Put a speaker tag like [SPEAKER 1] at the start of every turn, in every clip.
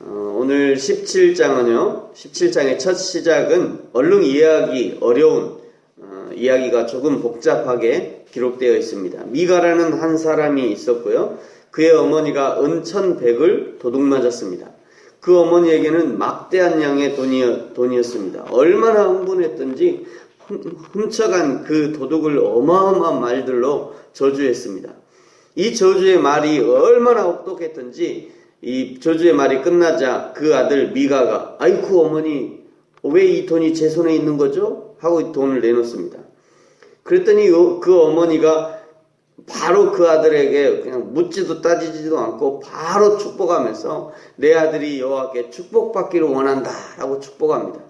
[SPEAKER 1] 오늘 17장은요, 17장의 첫 시작은 얼른 이해하기 어려운 이야기가 조금 복잡하게 기록되어 있습니다. 미가라는 한 사람이 있었고요. 그의 어머니가 은천백을 도둑맞았습니다. 그 어머니에게는 막대한 양의 돈이었습니다. 얼마나 흥분했던지 훔쳐간 그 도둑을 어마어마한 말들로 저주했습니다. 이 저주의 말이 얼마나 혹독했던지 이 저주의 말이 끝나자 그 아들 미가가 아이쿠 어머니 왜 이 돈이 제 손에 있는 거죠? 하고 돈을 내놓습니다. 그랬더니 그 어머니가 바로 그 아들에게 그냥 묻지도 따지지도 않고 바로 축복하면서 내 아들이 여호와께 축복받기를 원한다 라고 축복합니다.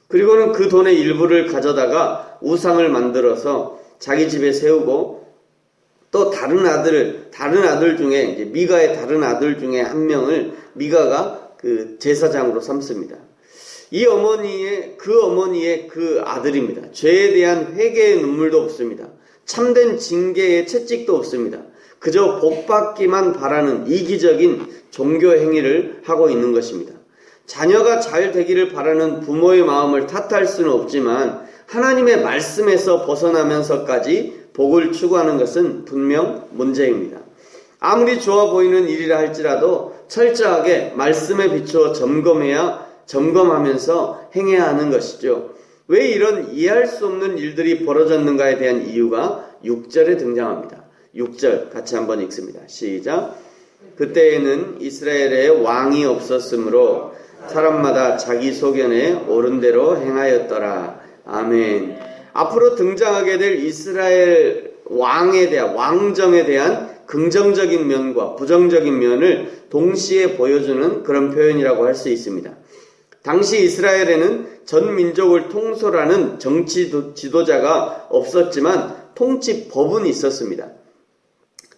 [SPEAKER 1] 그리고는 그 돈의 일부를 가져다가 우상을 만들어서 자기 집에 세우고 또 다른 아들 중에 이제 미가의 다른 아들 중에 한 명을 미가가 그 제사장으로 삼습니다. 그 어머니의 그 아들입니다. 죄에 대한 회개의 눈물도 없습니다. 참된 징계의 채찍도 없습니다. 그저 복받기만 바라는 이기적인 종교 행위를 하고 있는 것입니다. 자녀가 잘 되기를 바라는 부모의 마음을 탓할 수는 없지만 하나님의 말씀에서 벗어나면서까지 복을 추구하는 것은 분명 문제입니다. 아무리 좋아 보이는 일이라 할지라도 철저하게 말씀에 비추어 점검하면서 행해야 하는 것이죠. 왜 이런 이해할 수 없는 일들이 벌어졌는가에 대한 이유가 6절에 등장합니다. 6절 같이 한번 읽습니다. 시작. 그때에는 이스라엘에 왕이 없었으므로 사람마다 자기 소견에 옳은 대로 행하였더라. 아멘. 앞으로 등장하게 될 이스라엘 왕정에 대한 긍정적인 면과 부정적인 면을 동시에 보여주는 그런 표현이라고 할 수 있습니다. 당시 이스라엘에는 전 민족을 통솔하는 정치 지도자가 없었지만 통치법은 있었습니다.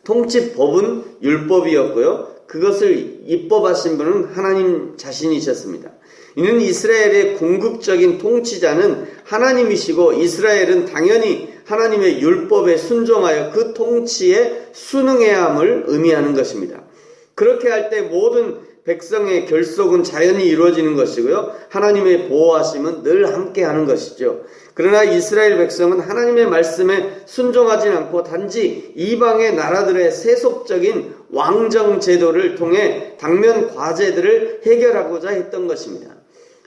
[SPEAKER 1] 통치법은 율법이었고요. 그것을 입법하신 분은 하나님 자신이셨습니다. 이는 이스라엘의 궁극적인 통치자는 하나님이시고 이스라엘은 당연히 하나님의 율법에 순종하여 그 통치에 순응해야 함을 의미하는 것입니다. 그렇게 할 때 모든 백성의 결속은 자연히 이루어지는 것이고요. 하나님의 보호하심은 늘 함께하는 것이죠. 그러나 이스라엘 백성은 하나님의 말씀에 순종하지 않고 단지 이방의 나라들의 세속적인 왕정 제도를 통해 당면 과제들을 해결하고자 했던 것입니다.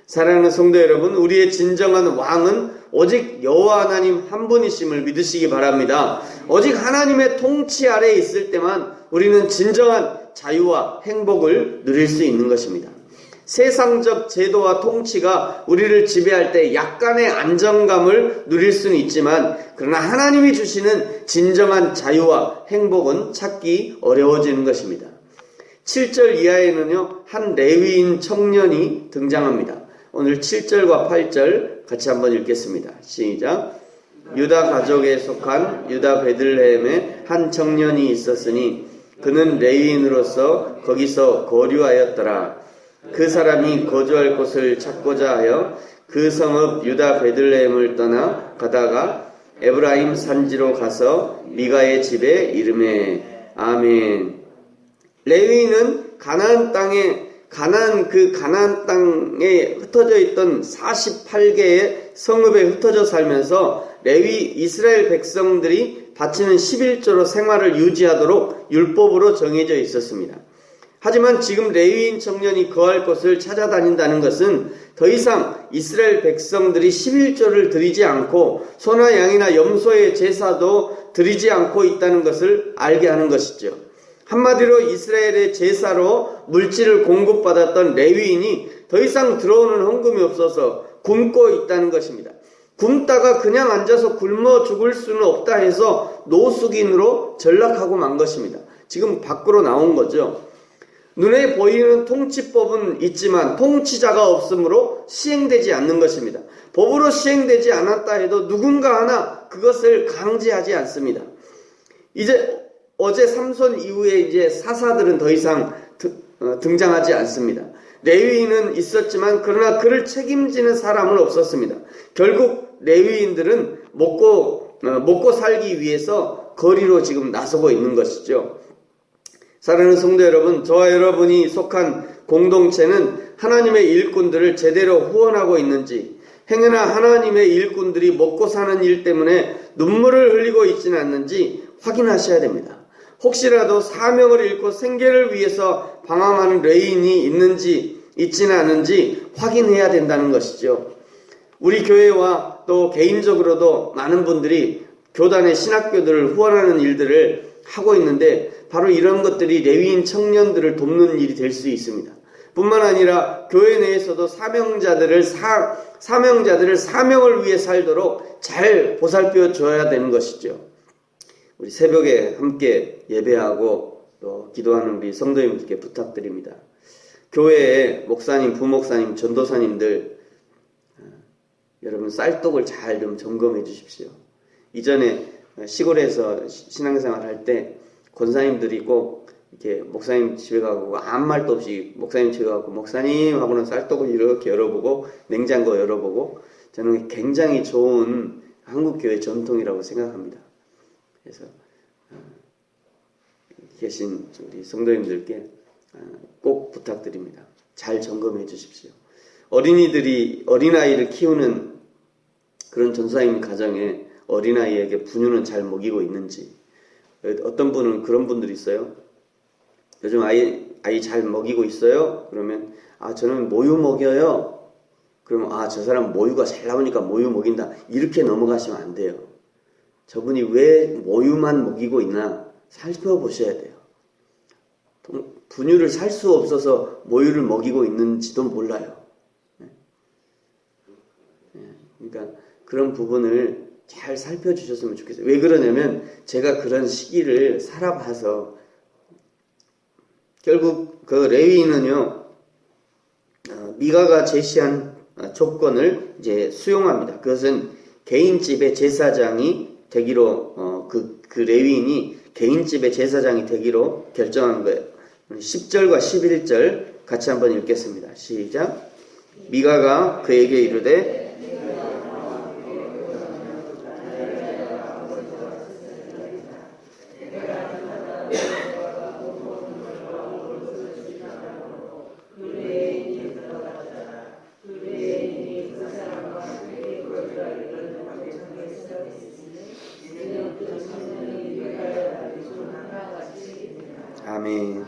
[SPEAKER 1] 사랑하는 성도 여러분, 우리의 진정한 왕은 오직 여호와 하나님 한 분이심을 믿으시기 바랍니다. 오직 하나님의 통치 아래에 있을 때만 우리는 진정한 자유와 행복을 누릴 수 있는 것입니다. 세상적 제도와 통치가 우리를 지배할 때 약간의 안정감을 누릴 수는 있지만 그러나 하나님이 주시는 진정한 자유와 행복은 찾기 어려워지는 것입니다. 7절 이하에는요, 한 레위인 청년이 등장합니다. 오늘 7절과 8절 같이 한번 읽겠습니다. 시작. 유다 가족에 속한 유다 베들레헴에 한 청년이 있었으니 그는 레위인으로서 거기서 거류하였더라. 그 사람이 거주할 곳을 찾고자 하여 그 성읍 유다 베들레헴을 떠나 가다가 에브라임 산지로 가서 미가의 집에 이르매. 아멘. 레위인은 가나안 땅에 흩어져 있던 48개의 성읍에 흩어져 살면서 이스라엘 백성들이 바치는 11조로 생활을 유지하도록 율법으로 정해져 있었습니다. 하지만 지금 레위인 청년이 거할 곳을 찾아다닌다는 것은 더 이상 이스라엘 백성들이 11조를 드리지 않고 소나 양이나 염소의 제사도 드리지 않고 있다는 것을 알게 하는 것이죠. 한마디로 이스라엘의 제사로 물질을 공급받았던 레위인이 더 이상 들어오는 헌금이 없어서 굶고 있다는 것입니다. 굶다가 그냥 앉아서 굶어 죽을 수는 없다 해서 노숙인으로 전락하고 만 것입니다. 지금 밖으로 나온 거죠. 눈에 보이는 통치법은 있지만 통치자가 없으므로 시행되지 않는 것입니다. 법으로 시행되지 않았다 해도 누군가 하나 그것을 강제하지 않습니다. 어제 삼손 이후에 이제 사사들은 더 이상 등장하지 않습니다. 레위인은 있었지만 그러나 그를 책임지는 사람은 없었습니다. 결국 레위인들은 먹고 살기 위해서 거리로 지금 나서고 있는 것이죠. 사랑하는 성도 여러분, 저와 여러분이 속한 공동체는 하나님의 일꾼들을 제대로 후원하고 있는지, 행여나 하나님의 일꾼들이 먹고 사는 일 때문에 눈물을 흘리고 있지는 않는지 확인하셔야 됩니다. 혹시라도 사명을 잃고 생계를 위해서 방황하는 레위인이 있지는 않은지 확인해야 된다는 것이죠. 우리 교회와 또 개인적으로도 많은 분들이 교단의 신학교들을 후원하는 일들을 하고 있는데 바로 이런 것들이 레위인 청년들을 돕는 일이 될 수 있습니다. 뿐만 아니라 교회 내에서도 사명자들을 사명을 위해 살도록 잘 보살펴 줘야 되는 것이죠. 우리 새벽에 함께 예배하고 또 기도하는 우리 성도님들께 부탁드립니다. 교회에 목사님, 부목사님, 전도사님들 여러분 쌀떡을 잘 좀 점검해 주십시오. 이전에 시골에서 신앙생활 할 때 권사님들이 꼭 이렇게 목사님 집에 가고 아무 말도 없이 목사님 집에 가고 목사님 하고는 쌀떡을 이렇게 열어보고 냉장고 열어보고 저는 굉장히 좋은 한국교회 전통이라고 생각합니다. 그래서 계신 우리 성도님들께 꼭 부탁드립니다. 잘 점검해 주십시오. 어린아이를 키우는 그런 전사님 가정에 어린아이에게 분유는 잘 먹이고 있는지, 어떤 분은 그런 분들이 있어요. 요즘 아이 잘 먹이고 있어요? 그러면 저는 모유 먹여요. 그러면 저 사람 모유가 잘 나오니까 모유 먹인다. 이렇게 넘어가시면 안 돼요. 저분이 왜 모유만 먹이고 있나 살펴보셔야 돼요. 분유를 살 수 없어서 모유를 먹이고 있는지도 몰라요. 그러니까 그런 부분을 잘 살펴주셨으면 좋겠어요. 왜 그러냐면 제가 그런 시기를 살아봐서 결국 그 레위인은요, 미가가 제시한 조건을 이제 수용합니다. 그것은 개인집의 제사장이 되기로 그 레위인이 개인집의 제사장이 되기로 결정한 거예요. 10절과 11절 같이 한번 읽겠습니다. 시작. 미가가 그에게 이르되 아멘.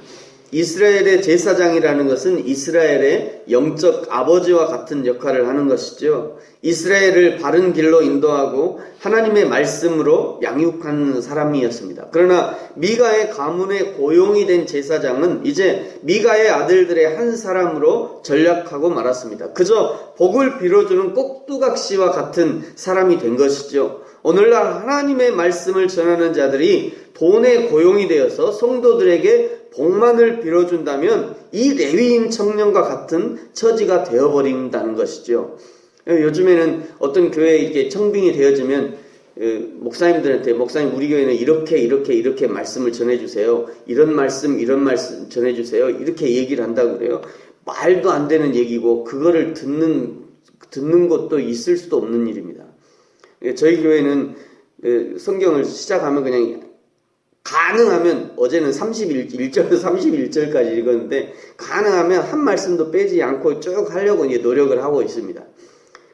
[SPEAKER 1] 이스라엘의 제사장이라는 것은 이스라엘의 영적 아버지와 같은 역할을 하는 것이죠. 이스라엘을 바른 길로 인도하고 하나님의 말씀으로 양육하는 사람이었습니다. 그러나 미가의 가문에 고용이 된 제사장은 이제 미가의 아들들의 한 사람으로 전락하고 말았습니다. 그저 복을 빌어주는 꼭두각시와 같은 사람이 된 것이죠. 오늘날 하나님의 말씀을 전하는 자들이 돈에 고용이 되어서 성도들에게 복만을 빌어준다면 이 레위인 청년과 같은 처지가 되어버린다는 것이죠. 요즘에는 어떤 교회에 이렇게 청빙이 되어지면 목사님들한테 목사님 우리 교회는 이렇게 말씀을 전해주세요. 이런 말씀 전해주세요. 이렇게 얘기를 한다고 그래요. 말도 안 되는 얘기고 그거를 듣는 것도 있을 수도 없는 일입니다. 저희 교회는 성경을 시작하면 그냥 가능하면 어제는 31절에서 31절까지 읽었는데 가능하면 한 말씀도 빼지 않고 쭉 하려고 이제 노력을 하고 있습니다.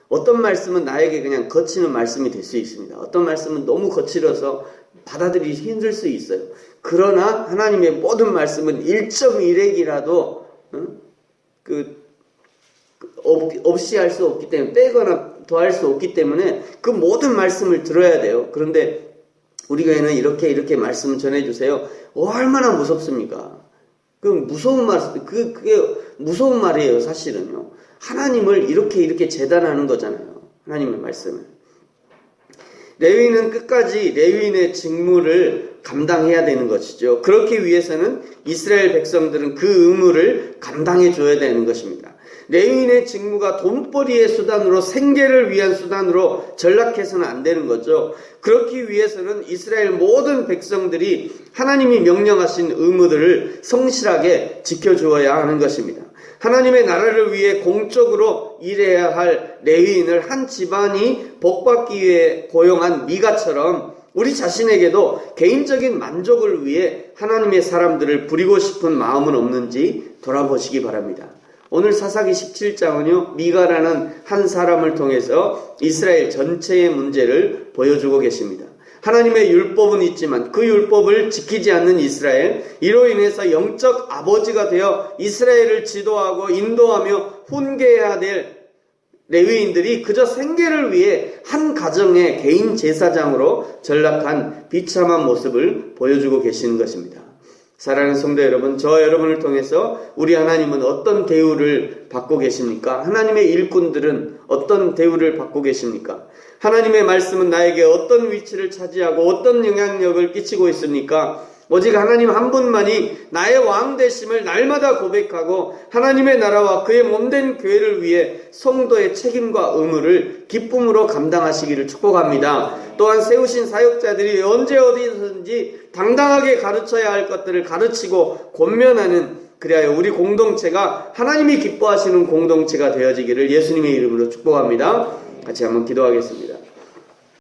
[SPEAKER 1] 어떤 말씀은 나에게 그냥 거치는 말씀이 될 수 있습니다. 어떤 말씀은 너무 거칠어서 받아들이기 힘들 수 있어요. 그러나 하나님의 모든 말씀은 1.1핵이라도 없이 할 수 없기 때문에 빼거나 더할 수 없기 때문에 그 모든 말씀을 들어야 돼요. 그런데 우리 교회는 이렇게 말씀 전해주세요. 얼마나 무섭습니까? 그게 무서운 말이에요, 사실은요. 하나님을 이렇게 재단하는 거잖아요. 하나님의 말씀을. 레위인은 끝까지 레위인의 직무를 감당해야 되는 것이죠. 그렇기 위해서는 이스라엘 백성들은 그 의무를 감당해 줘야 되는 것입니다. 레위인의 직무가 돈벌이의 수단으로 생계를 위한 수단으로 전락해서는 안 되는 거죠. 그렇기 위해서는 이스라엘 모든 백성들이 하나님이 명령하신 의무들을 성실하게 지켜주어야 하는 것입니다. 하나님의 나라를 위해 공적으로 일해야 할 레위인을 한 집안이 복받기 위해 고용한 미가처럼 우리 자신에게도 개인적인 만족을 위해 하나님의 사람들을 부리고 싶은 마음은 없는지 돌아보시기 바랍니다. 오늘 사사기 17장은요, 미가라는 한 사람을 통해서 이스라엘 전체의 문제를 보여주고 계십니다. 하나님의 율법은 있지만 그 율법을 지키지 않는 이스라엘, 이로 인해서 영적 아버지가 되어 이스라엘을 지도하고 인도하며 훈계해야 될 레위인들이 그저 생계를 위해 한 가정의 개인 제사장으로 전락한 비참한 모습을 보여주고 계시는 것입니다. 사랑하는 성도 여러분, 저 여러분을 통해서 우리 하나님은 어떤 대우를 받고 계십니까? 하나님의 일꾼들은 어떤 대우를 받고 계십니까? 하나님의 말씀은 나에게 어떤 위치를 차지하고 어떤 영향력을 끼치고 있습니까? 오직 하나님 한 분만이 나의 왕 되심을 날마다 고백하고 하나님의 나라와 그의 몸된 교회를 위해 성도의 책임과 의무를 기쁨으로 감당하시기를 축복합니다. 또한 세우신 사역자들이 언제 어디서든지 당당하게 가르쳐야 할 것들을 가르치고 권면하는, 그리하여 우리 공동체가 하나님이 기뻐하시는 공동체가 되어지기를 예수님의 이름으로 축복합니다. 같이 한번 기도하겠습니다.